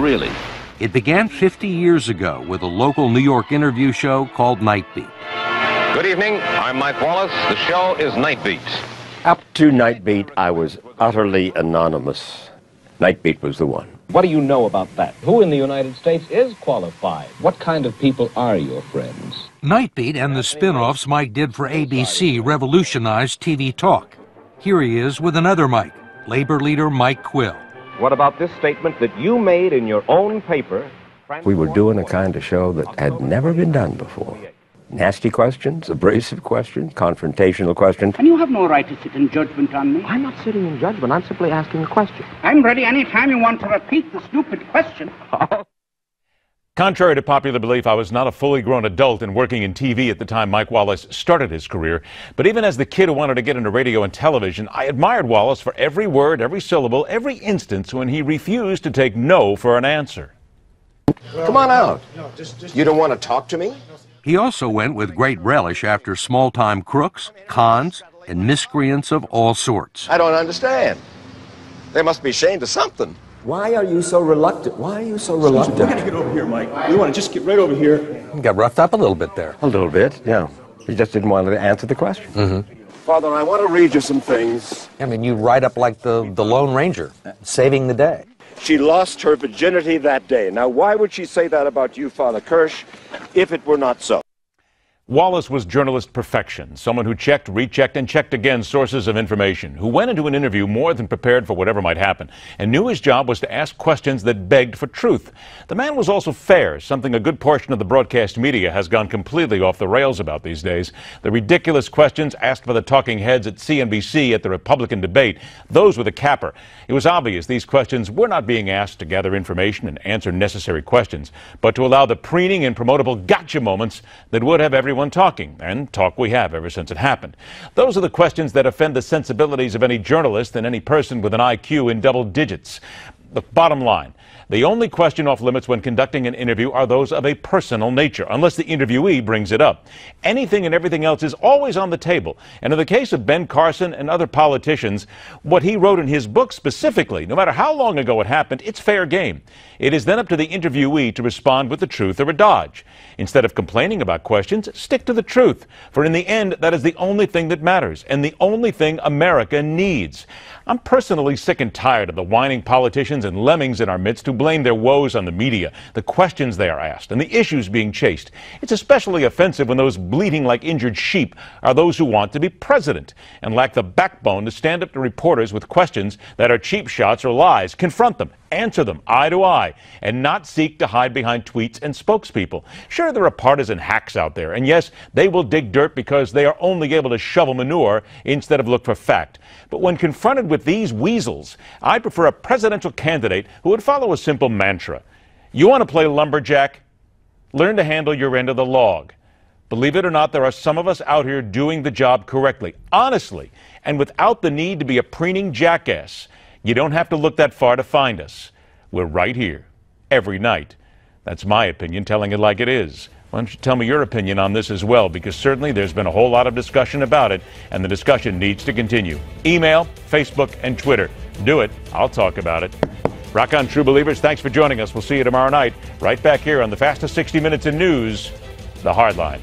really? It began 50 years ago with a local New York interview show called Night Beat. Good evening, I'm Mike Wallace. The show is Night Beat. Up to Night Beat, I was utterly anonymous. Night Beat was the one. What do you know about that? Who in the United States is qualified? What kind of people are your friends? Night Beat and the spin-offs Mike did for ABC revolutionized TV talk. Here he is with another Mike, labor leader Mike Quill. What about this statement that you made in your own paper? We were doing a kind of show that had never been done before. Nasty questions, abrasive questions, confrontational questions. And you have no right to sit in judgment on me. I'm not sitting in judgment. I'm simply asking a question. I'm ready any time you want to repeat the stupid question. Contrary to popular belief, I was not a fully grown adult and working in TV at the time Mike Wallace started his career. But even as the kid who wanted to get into radio and television, I admired Wallace for every word, every syllable, every instance when he refused to take no for an answer. Come on out. You don't want to talk to me? He also went with great relish after small-time crooks, cons, and miscreants of all sorts. I don't understand. They must be ashamed of something. Why are you so reluctant? Why are you so reluctant? We gotta get over here, Mike. We want to just get right over here. You got roughed up a little bit there. A little bit, yeah. He just didn't want to answer the question. Mm-hmm. Father, I want to read you some things. I mean, you write up like the Lone Ranger, saving the day. She lost her virginity that day. Now, why would she say that about you, Father Kirsch, if it were not so? Wallace was journalist perfection, someone who checked, rechecked, and checked again sources of information, who went into an interview more than prepared for whatever might happen, and knew his job was to ask questions that begged for truth. The man was also fair, something a good portion of the broadcast media has gone completely off the rails about these days. The ridiculous questions asked by the talking heads at CNBC at the Republican debate, those were the capper. It was obvious these questions were not being asked to gather information and answer necessary questions, but to allow the preening and promotable gotcha moments that would have everyone talking, and talk we have ever since it happened. Those are the questions that offend the sensibilities of any journalist and any person with an IQ in double digits. The bottom line, the only question off limits when conducting an interview are those of a personal nature, unless the interviewee brings it up. Anything and everything else is always on the table. And in the case of Ben Carson and other politicians, what he wrote in his book specifically, no matter how long ago it happened, it's fair game. It is then up to the interviewee to respond with the truth or a dodge. Instead of complaining about questions, stick to the truth. For in the end, that is the only thing that matters, and the only thing America needs. I'm personally sick and tired of the whining politicians and lemmings in our midst who blame their woes on the media, the questions they are asked, and the issues being chased. It's especially offensive when those bleating like injured sheep are those who want to be president and lack the backbone to stand up to reporters with questions that are cheap shots or lies. Confront them, answer them eye to eye, and not seek to hide behind tweets and spokespeople. Sure, there are partisan hacks out there, and yes, they will dig dirt because they are only able to shovel manure instead of look for fact. But when confronted with these weasels, I prefer a presidential candidate who would follow a simple mantra. You want to play lumberjack? Learn to handle your end of the log. Believe it or not, there are some of us out here doing the job correctly, honestly, and without the need to be a preening jackass. You don't have to look that far to find us. We're right here, every night. That's my opinion, telling it like it is. Why don't you tell me your opinion on this as well, because certainly there's been a whole lot of discussion about it, and the discussion needs to continue. Email, Facebook, and Twitter. Do it. I'll talk about it. Rock on, true believers. Thanks for joining us. We'll see you tomorrow night, right back here on the fastest 60 minutes in news, The Hardline.